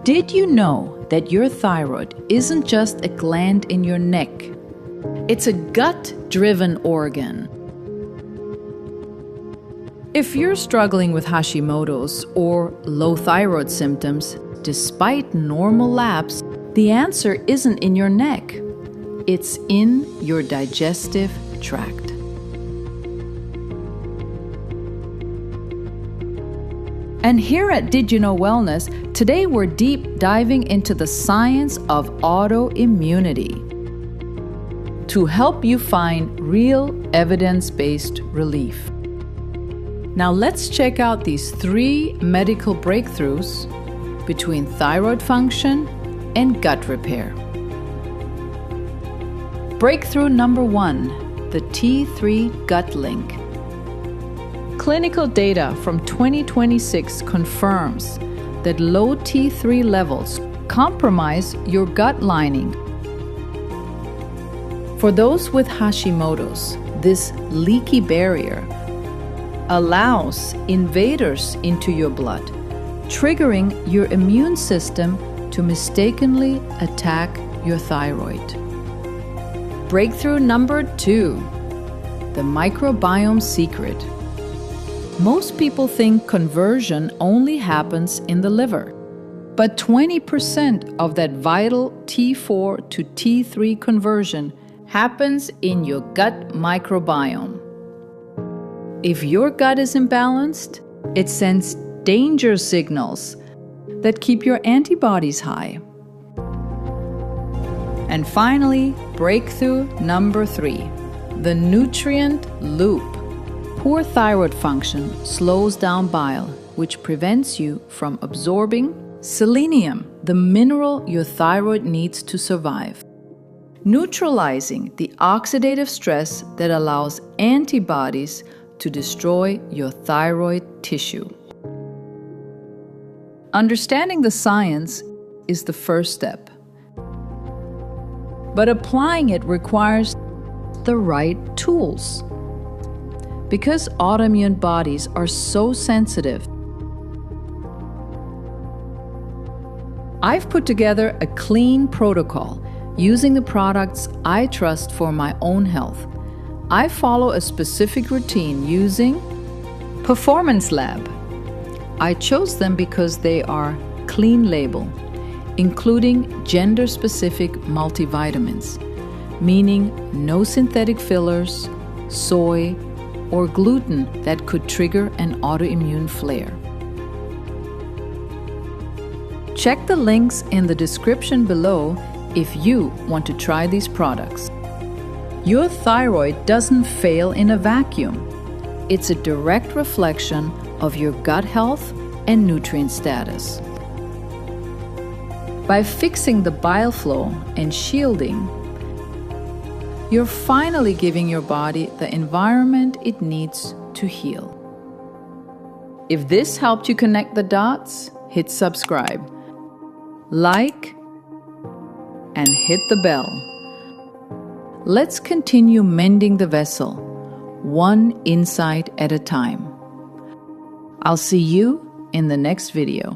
Did you know that your thyroid isn't just a gland in your neck? It's a gut-driven organ. If you're struggling with Hashimoto's or low thyroid symptoms, despite normal labs, the answer isn't in your neck. It's in your digestive tract. And here at Did You Know Wellness, today we're deep diving into the science of autoimmunity to help you find real evidence-based relief. Now let's check out these 3 medical breakthroughs between thyroid function and gut repair. Breakthrough number 1, the T3 gut link. Clinical data from 2026 confirms that low T3 levels compromise your gut lining. For those with Hashimoto's, this leaky barrier allows invaders into your blood, triggering your immune system to mistakenly attack your thyroid. Breakthrough number 2, the microbiome secret. Most people think conversion only happens in the liver, but 20% of that vital T4 to T3 conversion happens in your gut microbiome. If your gut is imbalanced, it sends danger signals that keep your antibodies high. And finally, breakthrough number 3, the nutrient loop. Poor thyroid function slows down bile, which prevents you from absorbing selenium, the mineral your thyroid needs to survive, neutralizing the oxidative stress that allows antibodies to destroy your thyroid tissue. Understanding the science is the first step, but applying it requires the right tools. Because autoimmune bodies are so sensitive, I've put together a clean protocol using the products I trust for my own health. I follow a specific routine using Performance Lab. I chose them because they are clean label, including gender-specific multivitamins, meaning no synthetic fillers, soy, or gluten that could trigger an autoimmune flare. Check the links in the description below if you want to try these products. Your thyroid doesn't fail in a vacuum. It's a direct reflection of your gut health and nutrient status. By fixing the bile flow and shielding, you're finally giving your body the environment it needs to heal. If this helped you connect the dots, hit subscribe, like, and hit the bell. Let's continue mending the vessel, one insight at a time. I'll see you in the next video.